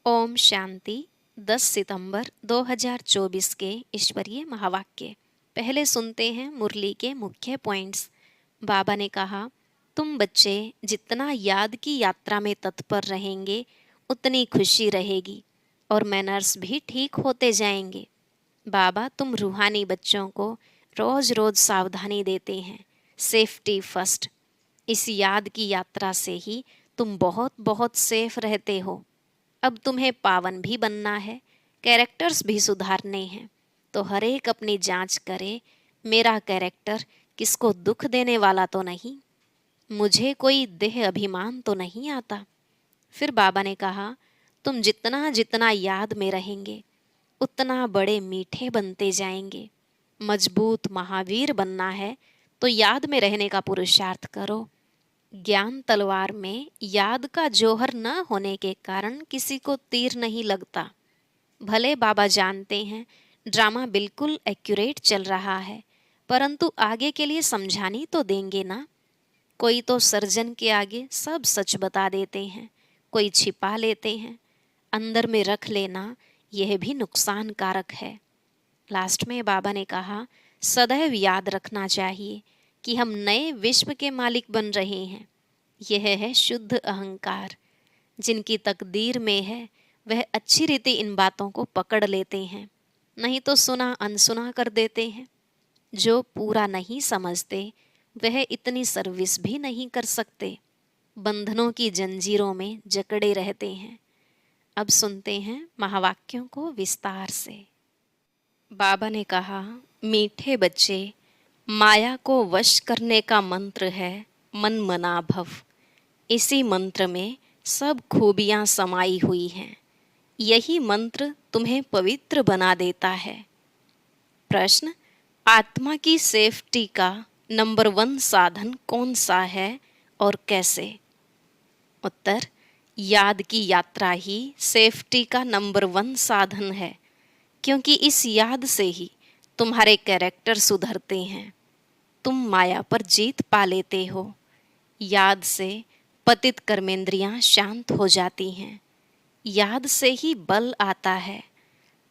ओम शांति। 10 सितंबर 2024 के ईश्वरीय महावाक्य। पहले सुनते हैं मुरली के मुख्य पॉइंट्स। बाबा ने कहा, तुम बच्चे जितना याद की यात्रा में तत्पर रहेंगे उतनी खुशी रहेगी और मैनर्स भी ठीक होते जाएंगे। बाबा तुम रूहानी बच्चों को रोज रोज सावधानी देते हैं, सेफ्टी फर्स्ट। इस याद की यात्रा से ही तुम बहुत बहुत सेफ रहते हो। अब तुम्हें पावन भी बनना है, कैरेक्टर्स भी सुधारने हैं, तो हर एक अपनी जांच करे, मेरा कैरेक्टर किसको दुख देने वाला तो नहीं, मुझे कोई देह अभिमान तो नहीं आता। फिर बाबा ने कहा, तुम जितना जितना याद में रहेंगे उतना बड़े मीठे बनते जाएंगे। मजबूत महावीर बनना है तो याद में रहने का पुरुषार्थ करो। ज्ञान तलवार में याद का जौहर न होने के कारण किसी को तीर नहीं लगता। भले बाबा जानते हैं ड्रामा बिल्कुल एक्यूरेट चल रहा है, परंतु आगे के लिए समझानी तो देंगे ना। कोई तो सर्जन के आगे सब सच बता देते हैं, कोई छिपा लेते हैं। अंदर में रख लेना यह भी नुकसान कारक है। लास्ट में बाबा ने कहा, सदैव याद रखना चाहिए कि हम नए विश्व के मालिक बन रहे हैं। यह है शुद्ध अहंकार। जिनकी तकदीर में है वह अच्छी रीति इन बातों को पकड़ लेते हैं, नहीं तो सुना अनसुना कर देते हैं। जो पूरा नहीं समझते वह इतनी सर्विस भी नहीं कर सकते, बंधनों की जंजीरों में जकड़े रहते हैं। अब सुनते हैं महावाक्यों को विस्तार से। बाबा ने कहा, मीठे बच्चे, माया को वश करने का मंत्र है मन मना भव। इसी मंत्र में सब खूबियां समाई हुई हैं। यही मंत्र तुम्हें पवित्र बना देता है। प्रश्न, आत्मा की सेफ्टी का नंबर 1 साधन कौन सा है और कैसे? उत्तर, याद की यात्रा ही सेफ्टी का नंबर 1 साधन है, क्योंकि इस याद से ही तुम्हारे कैरेक्टर सुधरते हैं। तुम माया पर जीत पा लेते हो। याद से पतित कर्मेंद्रियां शांत हो जाती हैं। याद से ही बल आता है।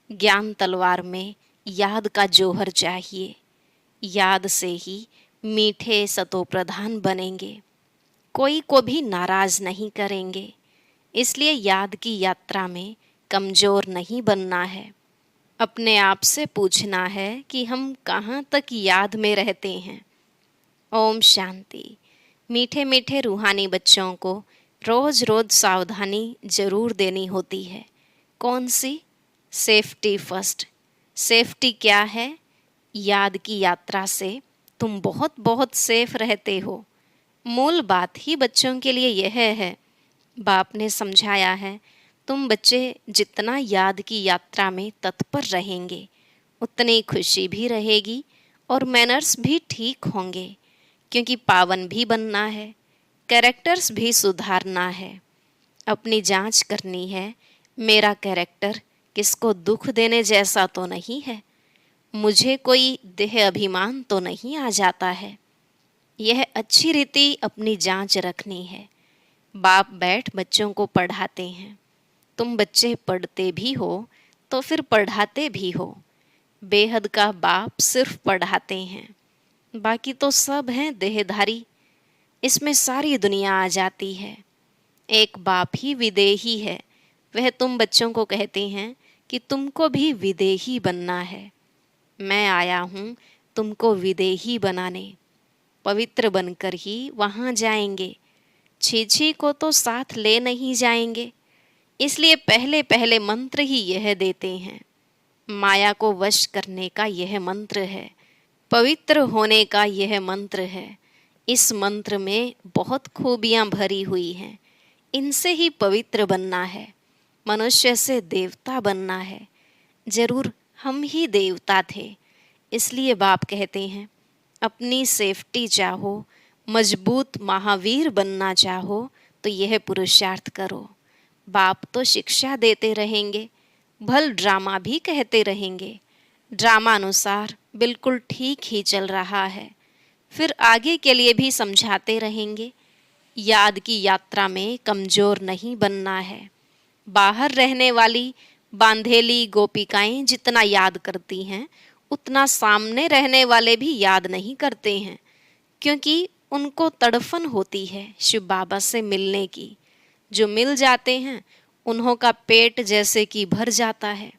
ज्ञान तलवार में याद का जौहर चाहिए। याद से ही मीठे सतो प्रधान बनेंगे, कोई को भी नाराज नहीं करेंगे। इसलिए याद की यात्रा में कमजोर नहीं बनना है। अपने आप से पूछना है कि हम कहाँ तक याद में रहते हैं। ओम शांति। मीठे मीठे रूहानी बच्चों को रोज रोज सावधानी जरूर देनी होती है। कौन सी? Safety first. सेफ्टी क्या है? याद की यात्रा से तुम बहुत बहुत सेफ रहते हो। मूल बात ही बच्चों के लिए यह है। बाप ने समझाया है, तुम बच्चे जितना याद की यात्रा में तत्पर रहेंगे उतनी खुशी भी रहेगी और मैनर्स भी ठीक होंगे, क्योंकि पावन भी बनना है, कैरेक्टर्स भी सुधारना है। अपनी जांच करनी है, मेरा कैरेक्टर किसको दुख देने जैसा तो नहीं है, मुझे कोई देह अभिमान तो नहीं आ जाता है। यह अच्छी रीति अपनी जांच रखनी है। बाप बैठ बच्चों को पढ़ाते हैं। तुम बच्चे पढ़ते भी हो तो फिर पढ़ाते भी हो। बेहद का बाप सिर्फ पढ़ाते हैं, बाकी तो सब हैं देहधारी। इसमें सारी दुनिया आ जाती है। एक बाप ही विदेही है। वह तुम बच्चों को कहते हैं कि तुमको भी विदेही बनना है। मैं आया हूँ तुमको विदेही बनाने। पवित्र बनकर ही वहाँ जाएंगे। छी को तो साथ ले नहीं जाएंगे। इसलिए पहले पहले मंत्र ही यह देते हैं। माया को वश करने का यह मंत्र है, पवित्र होने का यह मंत्र है। इस मंत्र में बहुत खूबियां भरी हुई हैं। इनसे ही पवित्र बनना है, मनुष्य से देवता बनना है। जरूर हम ही देवता थे, इसलिए बाप कहते हैं, अपनी सेफ्टी चाहो, मजबूत महावीर बनना चाहो तो यह पुरुषार्थ करो। बाप तो शिक्षा देते रहेंगे, भल ड्रामा भी कहते रहेंगे। ड्रामा अनुसार बिल्कुल ठीक ही चल रहा है, फिर आगे के लिए भी समझाते रहेंगे। याद की यात्रा में कमजोर नहीं बनना है। बाहर रहने वाली बांधेली गोपिकाएं जितना याद करती हैं, उतना सामने रहने वाले भी याद नहीं करते हैं, क्योंकि उनको तड़फन होती है शिव बाबा से मिलने की। जो मिल जाते हैं उन्हों का पेट जैसे कि भर जाता है।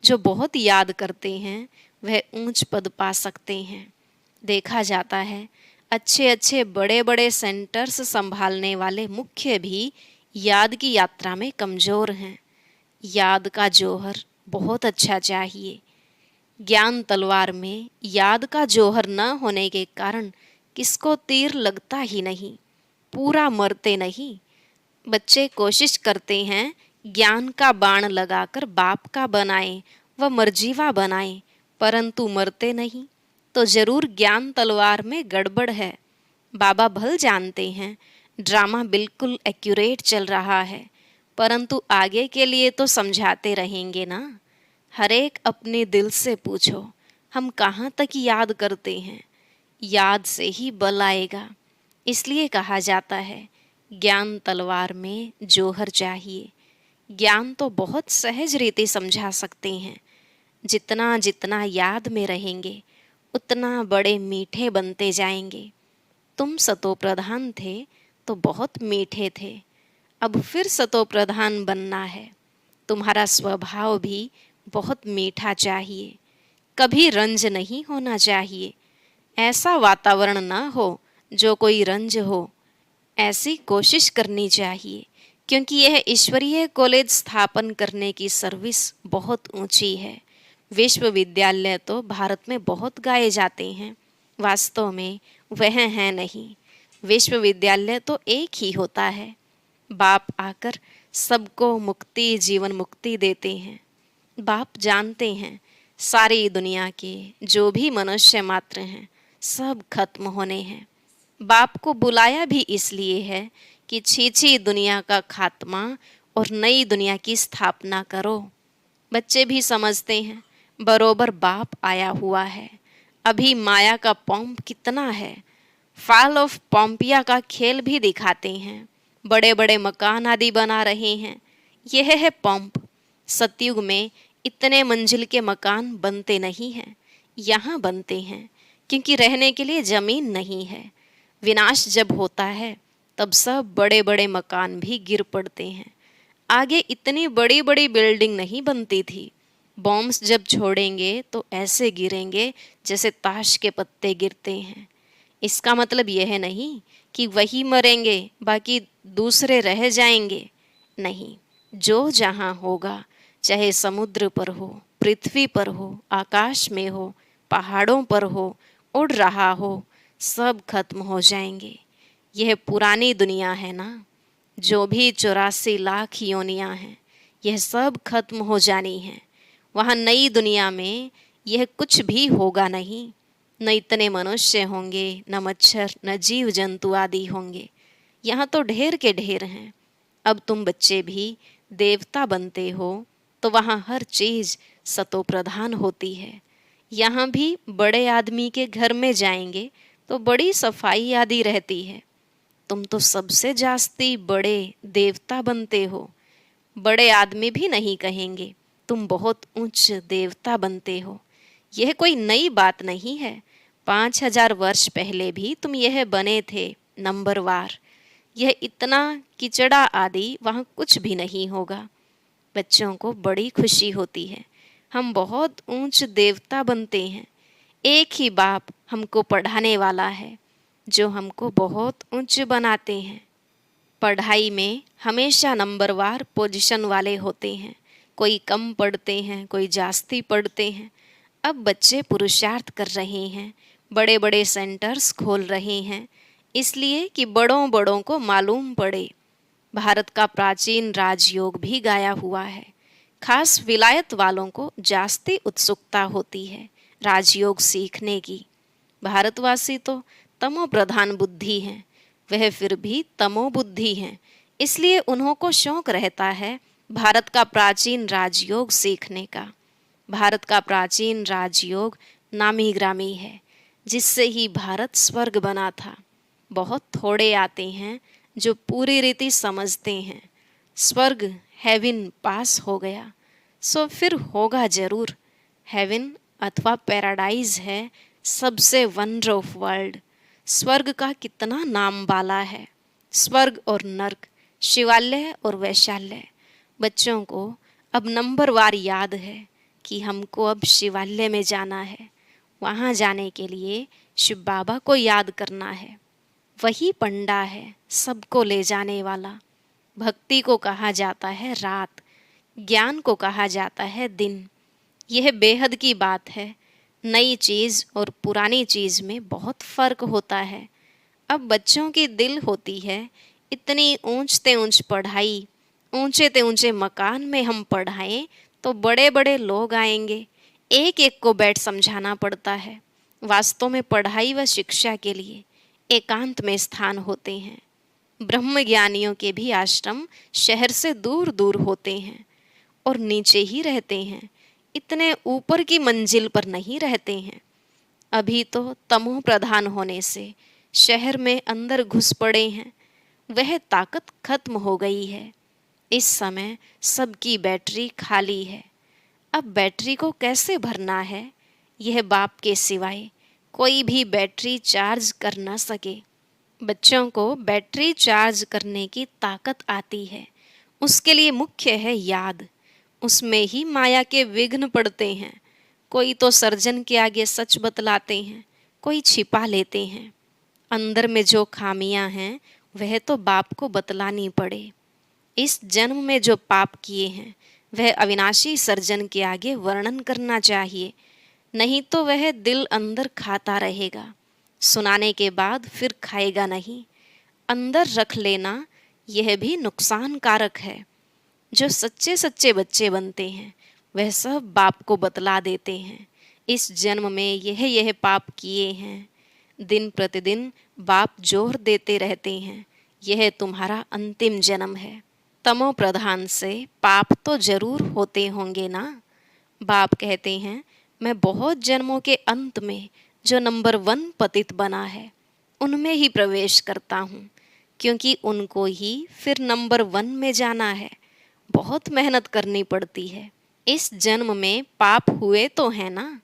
जो बहुत याद करते हैं वह ऊंच पद पा सकते हैं। देखा जाता है अच्छे अच्छे बड़े बड़े सेंटर्स संभालने वाले मुख्य भी याद की यात्रा में कमज़ोर हैं। याद का जौहर बहुत अच्छा चाहिए। ज्ञान तलवार में याद का जौहर न होने के कारण किसको तीर लगता ही नहीं, पूरा मरते नहीं। बच्चे कोशिश करते हैं ज्ञान का बाण लगाकर बाप का बनाएं व मर्जीवा बनाएं, परंतु मरते नहीं। तो जरूर ज्ञान तलवार में गड़बड़ है। बाबा भल जानते हैं ड्रामा बिल्कुल एक्यूरेट चल रहा है, परंतु आगे के लिए तो समझाते रहेंगे ना। हर एक अपने दिल से पूछो, हम कहाँ तक याद करते हैं? याद से ही बल आएगा। इसलिए कहा जाता है ज्ञान तलवार में जौहर चाहिए। ज्ञान तो बहुत सहज रीति समझा सकते हैं। जितना जितना याद में रहेंगे उतना बड़े मीठे बनते जाएंगे। तुम सतो प्रधान थे तो बहुत मीठे थे, अब फिर सतो प्रधान बनना है। तुम्हारा स्वभाव भी बहुत मीठा चाहिए, कभी रंज नहीं होना चाहिए। ऐसा वातावरण न हो जो कोई रंज हो, ऐसी कोशिश करनी चाहिए, क्योंकि यह ईश्वरीय कॉलेज स्थापन करने की सर्विस बहुत ऊंची है। विश्वविद्यालय तो भारत में बहुत गाए जाते हैं, वास्तव में वह है नहीं। विश्वविद्यालय तो एक ही होता है। बाप आकर सबको मुक्ति, जीवन मुक्ति देते हैं। बाप जानते हैं सारी दुनिया के जो भी मनुष्य मात्र हैं सब खत्म होने हैं। बाप को बुलाया भी इसलिए है कि छीछी दुनिया का खात्मा और नई दुनिया की स्थापना करो। बच्चे भी समझते हैं बरोबर बाप आया हुआ है। अभी माया का पंप कितना है, फॉल ऑफ पोम्पिया का खेल भी दिखाते हैं। बड़े बड़े मकान आदि बना रहे हैं, यह है पंप। सतयुग में इतने मंजिल के मकान बनते नहीं हैं, यहाँ बनते हैं क्योंकि रहने के लिए जमीन नहीं है। विनाश जब होता है तब सब बड़े बड़े मकान भी गिर पड़ते हैं। आगे इतनी बड़ी बड़ी बिल्डिंग नहीं बनती थी। बॉम्ब्स जब छोड़ेंगे तो ऐसे गिरेंगे जैसे ताश के पत्ते गिरते हैं। इसका मतलब यह नहीं कि वही मरेंगे बाकी दूसरे रह जाएंगे, नहीं। जो जहाँ होगा, चाहे समुद्र पर हो, पृथ्वी पर हो, आकाश में हो, पहाड़ों पर हो, उड़ रहा हो, सब खत्म हो जाएंगे। यह पुरानी दुनिया है ना, जो भी 84 लाख योनियाँ हैं, यह सब खत्म हो जानी हैं। वहाँ नई दुनिया में यह कुछ भी होगा नहीं। न इतने मनुष्य होंगे, न मच्छर, न जीव जंतु आदि होंगे। यहाँ तो ढेर के ढेर हैं। अब तुम बच्चे भी देवता बनते हो तो वहाँ हर चीज़ सतो प्रधान होती है। यहाँ भी बड़े आदमी के घर में जाएंगे तो बड़ी सफाई आदि रहती है। तुम तो सबसे जास्ती बड़े देवता बनते हो। बड़े आदमी भी नहीं कहेंगे, तुम बहुत उच्च देवता बनते हो। यह कोई नई बात नहीं है। 5000 वर्ष पहले भी तुम यह बने थे नंबरवार। यह इतना किचड़ा आदि वहाँ कुछ भी नहीं होगा। बच्चों को बड़ी खुशी होती है, हम बहुत ऊंच देवता बनते हैं। एक ही बाप हमको पढ़ाने वाला है जो हमको बहुत ऊंच बनाते हैं। पढ़ाई में हमेशा नंबरवार पोजीशन वाले होते हैं। कोई कम पढ़ते हैं, कोई जास्ती पढ़ते हैं। अब बच्चे पुरुषार्थ कर रहे हैं, बड़े बड़े सेंटर्स खोल रहे हैं, इसलिए कि बड़ों बड़ों को मालूम पड़े। भारत का प्राचीन राजयोग भी गाया हुआ है। खास विलायत वालों को जास्ती उत्सुकता होती है राजयोग सीखने की। भारतवासी तो तमो प्रधान बुद्धि हैं, वह फिर भी तमो बुद्धि हैं, इसलिए उन्हों को शौक रहता है भारत का प्राचीन राजयोग सीखने का। भारत का प्राचीन राजयोग नामी ग्रामी है, जिससे ही भारत स्वर्ग बना था। बहुत थोड़े आते हैं जो पूरी रीति समझते हैं। स्वर्ग हेवन पास हो गया, सो फिर होगा ज़रूर। हेवन अथवा पैराडाइज है सबसे वंडर ऑफ वर्ल्ड। स्वर्ग का कितना नाम बाला है, स्वर्ग और नर्क, शिवालय और वैशाल्य। बच्चों को अब नंबरवार याद है कि हमको अब शिवालय में जाना है। वहाँ जाने के लिए शिव बाबा को याद करना है। वही पंडा है सबको ले जाने वाला। भक्ति को कहा जाता है रात, ज्ञान को कहा जाता है दिन। यह बेहद की बात है। नई चीज़ और पुरानी चीज़ में बहुत फ़र्क होता है। अब बच्चों की दिल होती है इतनी ऊंचते ऊंच पढ़ाई, ऊंचे ते ऊंचे मकान में हम पढ़ाएं तो बड़े बड़े लोग आएंगे। एक एक को बैठ समझाना पड़ता है। वास्तव में पढ़ाई व शिक्षा के लिए एकांत में स्थान होते हैं। ब्रह्म ज्ञानियों के भी आश्रम शहर से दूर दूर होते हैं और नीचे ही रहते हैं, इतने ऊपर की मंजिल पर नहीं रहते हैं। अभी तो तमो प्रधान होने से शहर में अंदर घुस पड़े हैं। वह ताकत खत्म हो गई है। इस समय सबकी बैटरी खाली है। अब बैटरी को कैसे भरना है, यह बाप के सिवाय कोई भी बैटरी चार्ज कर न सके। बच्चों को बैटरी चार्ज करने की ताकत आती है। उसके लिए मुख्य है याद। उसमें ही माया के विघ्न पड़ते हैं। कोई तो सर्जन के आगे सच बतलाते हैं, कोई छिपा लेते हैं। अंदर में जो खामियां हैं वह तो बाप को बतलानी पड़े। इस जन्म में जो पाप किए हैं वह अविनाशी सर्जन के आगे वर्णन करना चाहिए, नहीं तो वह दिल अंदर खाता रहेगा। सुनाने के बाद फिर खाएगा नहीं। अंदर रख लेना यह भी नुकसान कारक है। जो सच्चे सच्चे बच्चे बनते हैं वह सब बाप को बतला देते हैं, इस जन्म में यह पाप किए हैं। दिन प्रतिदिन बाप जोर देते रहते हैं, यह तुम्हारा अंतिम जन्म है। तमो प्रधान से पाप तो जरूर होते होंगे ना। बाप कहते हैं मैं बहुत जन्मों के अंत में जो नंबर 1 पतित बना है उनमें ही प्रवेश करता हूँ, क्योंकि उनको ही फिर नंबर 1 में जाना है। बहुत मेहनत करनी पड़ती है। इस जन्म में पाप हुए तो है ना।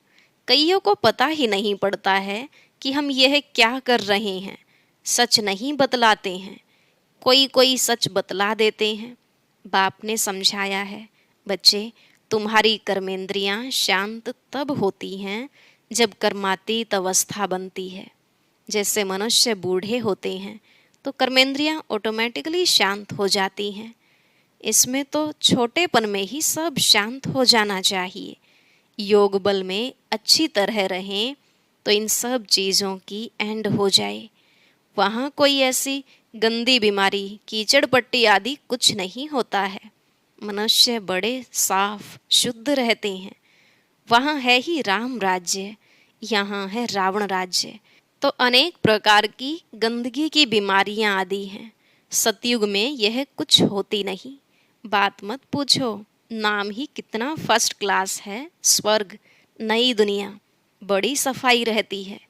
कईयों को पता ही नहीं पड़ता है कि हम यह क्या कर रहे हैं। सच नहीं बतलाते हैं। कोई कोई सच बतला देते हैं। बाप ने समझाया है, बच्चे तुम्हारी कर्मेंद्रियां शांत तब होती हैं जब कर्मातीत अवस्था बनती है। जैसे मनुष्य बूढ़े होते हैं तो कर्मेंद्रियां ऑटोमेटिकली शांत हो जाती हैं। इसमें तो छोटेपन में ही सब शांत हो जाना चाहिए। योग बल में अच्छी तरह रहें तो इन सब चीज़ों की एंड हो जाए। वहाँ कोई ऐसी गंदी बीमारी, कीचड़ पट्टी आदि कुछ नहीं होता है। मनुष्य बड़े साफ शुद्ध रहते हैं। वहाँ है ही राम राज्य, यहाँ है रावण राज्य। तो अनेक प्रकार की गंदगी की बीमारियां आदि हैं। सतयुग में यह कुछ होती नहीं। बात मत पूछो, नाम ही कितना फर्स्ट क्लास है। स्वर्ग, नई दुनिया, बड़ी सफाई रहती है।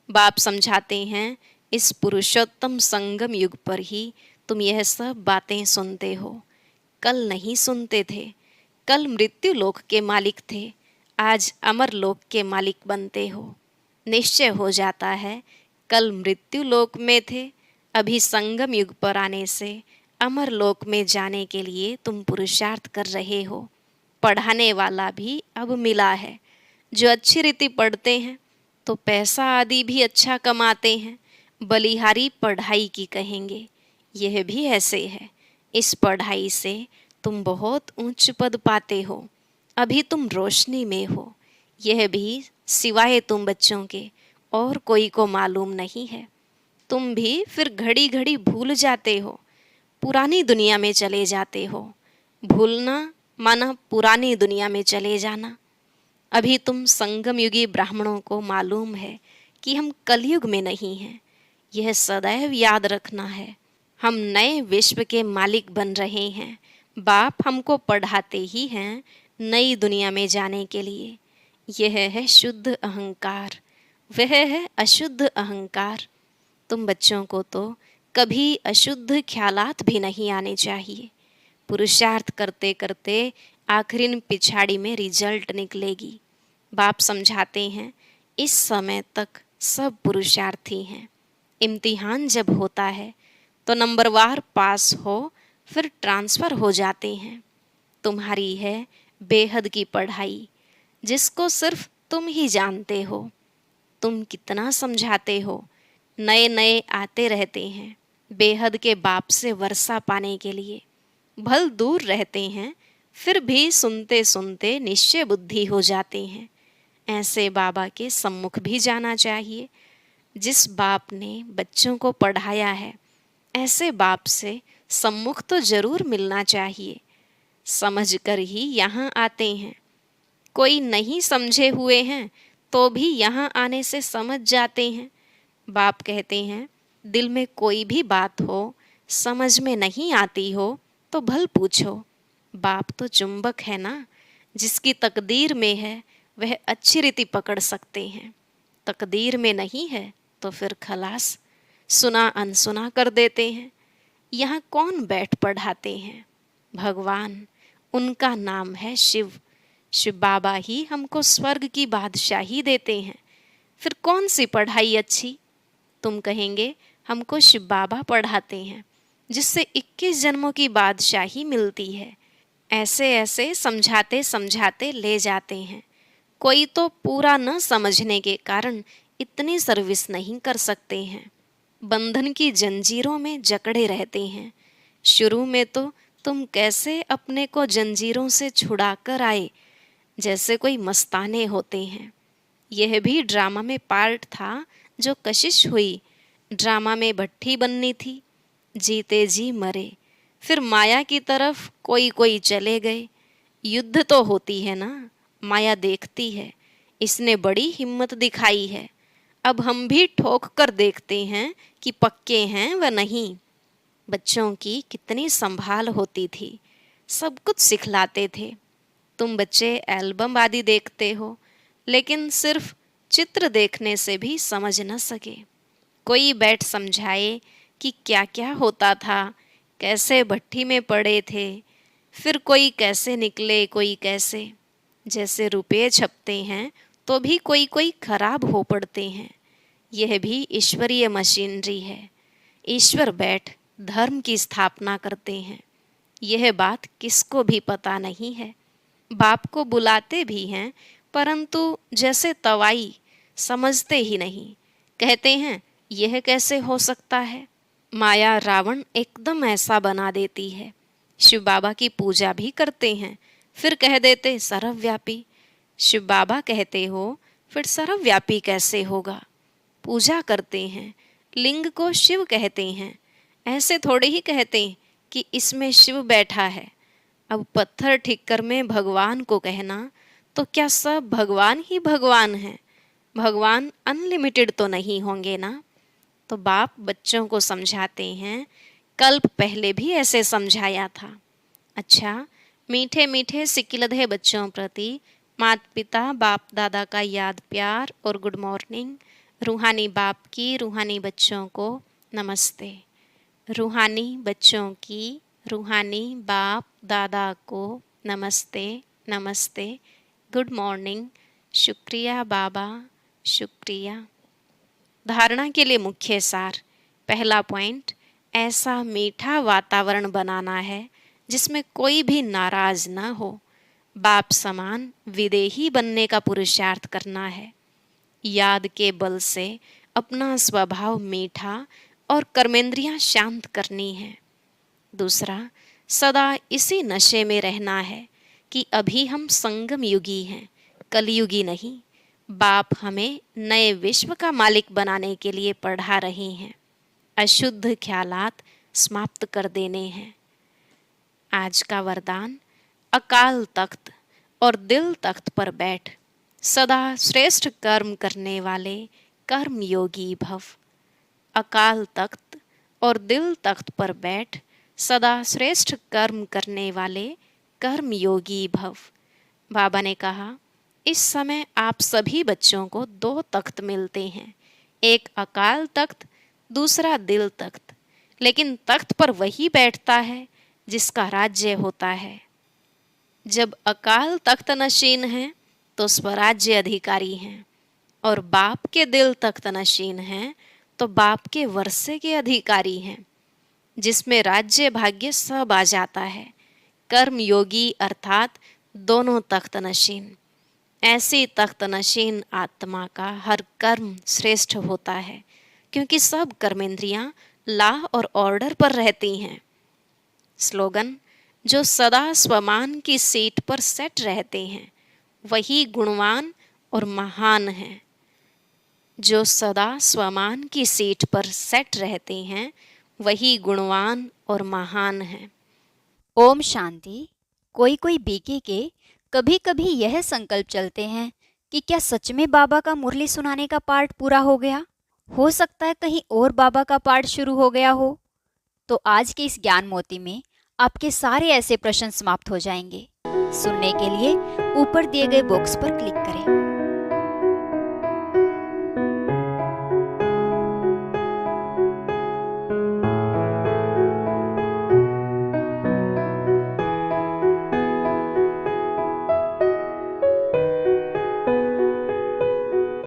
बाप समझाते हैं इस पुरुषोत्तम संगम युग पर ही तुम यह सब बातें सुनते हो। कल नहीं सुनते थे। कल मृत्यु लोक के मालिक थे, आज अमर लोक के मालिक बनते हो। निश्चय हो जाता है कल मृत्यु लोक में थे, अभी संगम युग पर आने से अमर लोक में जाने के लिए तुम पुरुषार्थ कर रहे हो। पढ़ाने वाला भी अब मिला है। जो अच्छी रीति पढ़ते हैं तो पैसा आदि भी अच्छा कमाते हैं। बलिहारी पढ़ाई की कहेंगे, यह भी ऐसे है। इस पढ़ाई से तुम बहुत ऊंच पद पाते हो। अभी तुम रोशनी में हो, यह भी सिवाय तुम बच्चों के और कोई को मालूम नहीं है। तुम भी फिर घड़ी घड़ी भूल जाते हो, पुरानी दुनिया में चले जाते हो। भूलना माना पुरानी दुनिया में चले जाना। अभी तुम संगम युगी ब्राह्मणों को मालूम है कि हम कलयुग में नहीं हैं। यह सदैव याद रखना है। हम नए विश्व के मालिक बन रहे हैं। बाप हमको पढ़ाते ही हैं नई दुनिया में जाने के लिए। यह है शुद्ध अहंकार, वह है अशुद्ध अहंकार। तुम बच्चों को तो कभी अशुद्ध ख्यालात भी नहीं आने चाहिए। पुरुषार्थ करते करते आखिरी पिछाड़ी में रिजल्ट निकलेगी। बाप समझाते हैं, इस समय तक सब पुरुषार्थी हैं। इम्तिहान जब होता है तो नंबरवार पास हो, फिर ट्रांसफ़र हो जाते हैं। तुम्हारी है बेहद की पढ़ाई, जिसको सिर्फ तुम ही जानते हो। तुम कितना समझाते हो, नए नए आते रहते हैं बेहद के बाप से वर्षा पाने के लिए। भल दूर रहते हैं, फिर भी सुनते सुनते निश्चय बुद्धि हो जाते हैं। ऐसे बाबा के सम्मुख भी जाना चाहिए। जिस बाप ने बच्चों को पढ़ाया है, ऐसे बाप से सम्मुख तो जरूर मिलना चाहिए। समझकर ही यहाँ आते हैं। कोई नहीं समझे हुए हैं तो भी यहाँ आने से समझ जाते हैं। बाप कहते हैं, दिल में कोई भी बात हो, समझ में नहीं आती हो तो भल पूछो। बाप तो चुंबक है ना, जिसकी तकदीर में है वह अच्छी रीति पकड़ सकते हैं। तकदीर में नहीं है तो फिर खलास, सुना अनसुना कर देते हैं। यहाँ कौन बैठ पढ़ाते हैं? भगवान, उनका नाम है शिव। शिव बाबा ही हमको स्वर्ग की बादशाही देते हैं। फिर कौन सी पढ़ाई अच्छी? तुम कहेंगे हमको शिव बाबा पढ़ाते हैं, जिससे 21 जन्मों की बादशाही मिलती है। ऐसे ऐसे समझाते समझाते ले जाते हैं। कोई तो पूरा न समझने के कारण इतनी सर्विस नहीं कर सकते हैं। बंधन की जंजीरों में जकड़े रहते हैं। शुरू में तो तुम कैसे अपने को जंजीरों से छुड़ा कर आए, जैसे कोई मस्ताने होते हैं। यह भी ड्रामा में पार्ट था जो कशिश हुई। ड्रामा में भट्ठी बननी थी, जीते जी मरे। फिर माया की तरफ कोई कोई चले गए। युद्ध तो होती है ना, माया देखती है। इसने बड़ी हिम्मत दिखाई है। अब हम भी ठोक कर देखते हैं कि पक्के हैं व नहीं। बच्चों की कितनी संभाल होती थी, सब कुछ सिखलाते थे। तुम बच्चे एल्बम आदि देखते हो, लेकिन सिर्फ चित्र देखने से भी समझ न सके। कोई बैठ समझाए कि क्या क्या होता था, कैसे भट्ठी में पड़े थे, फिर कोई कैसे निकले, कोई कैसे। जैसे रुपये छपते हैं तो भी कोई कोई खराब हो पड़ते हैं। यह भी ईश्वरीय मशीनरी है। ईश्वर बैठ धर्म की स्थापना करते हैं। यह बात किसको भी पता नहीं है। बाप को बुलाते भी हैं, परंतु जैसे तवाई समझते ही नहीं। कहते हैं यह कैसे हो सकता है। माया रावण एकदम ऐसा बना देती है। शिव बाबा की पूजा भी करते हैं, फिर कह देते सर्वव्यापी। शिव बाबा कहते हो, फिर सर्वव्यापी कैसे होगा? पूजा करते हैं, लिंग को शिव कहते हैं। ऐसे थोड़े ही कहते हैं कि इसमें शिव बैठा है। अब पत्थर ठिक्कर में भगवान को कहना, तो क्या सब भगवान ही भगवान हैं? भगवान अनलिमिटेड तो नहीं होंगे ना। तो बाप बच्चों को समझाते हैं, कल्प पहले भी ऐसे समझाया था। अच्छा, मीठे मीठे सिकिलधे बच्चों प्रति माता पिता बाप दादा का याद प्यार और गुड मॉर्निंग। रूहानी बाप की रूहानी बच्चों को नमस्ते। रूहानी बच्चों की रूहानी बाप दादा को नमस्ते नमस्ते, गुड मॉर्निंग, शुक्रिया बाबा, शुक्रिया। धारणा के लिए मुख्य सार। पहला पॉइंट, ऐसा मीठा वातावरण बनाना है जिसमें कोई भी नाराज ना हो। बाप समान विदेही बनने का पुरुषार्थ करना है। याद के बल से अपना स्वभाव मीठा और कर्मेंद्रियां शांत करनी है। दूसरा, सदा इसी नशे में रहना है कि अभी हम संगम युगी हैं, कलयुगी नहीं। बाप हमें नए विश्व का मालिक बनाने के लिए पढ़ा रहे हैं। अशुद्ध ख्यालात समाप्त कर देने हैं। आज का वरदान, अकाल तख्त और दिल तख्त पर बैठ सदा श्रेष्ठ कर्म करने वाले कर्म योगी भव। अकाल तख्त और दिल तख्त पर बैठ सदा श्रेष्ठ कर्म करने वाले कर्म योगी भव। बाबा ने कहा, इस समय आप सभी बच्चों को 2 तख्त मिलते हैं, एक अकाल तख्त, दूसरा दिल तख्त। लेकिन तख्त पर वही बैठता है जिसका राज्य होता है। जब अकाल तख्त नशीन है तो स्वराज्य अधिकारी हैं, और बाप के दिल तख्त नशीन हैं तो बाप के वर्षे के अधिकारी हैं, जिसमें राज्य भाग्य सब आ जाता है। कर्म योगी अर्थात दोनों तख्त नशीन। ऐसी तख्त नशीन आत्मा का हर कर्म श्रेष्ठ होता है, क्योंकि सब कर्मेंद्रियां लॉ और ऑर्डर पर रहती हैं। स्लोगन: जो सदा स्वमान की सीट पर सेट रहते हैं वही गुणवान और महान हैं। जो सदा स्वमान की सीट पर सेट रहते हैं वही गुणवान और महान हैं। ओम शांति। कोई कोई बीके के कभी कभी यह संकल्प चलते हैं कि क्या सच में बाबा का मुरली सुनाने का पार्ट पूरा हो गया? हो सकता है कहीं और बाबा का पार्ट शुरू हो गया हो। तो आज के इस ज्ञान मोती में आपके सारे ऐसे प्रश्न समाप्त हो जाएंगे। सुनने के लिए ऊपर दिए गए बॉक्स पर क्लिक करें।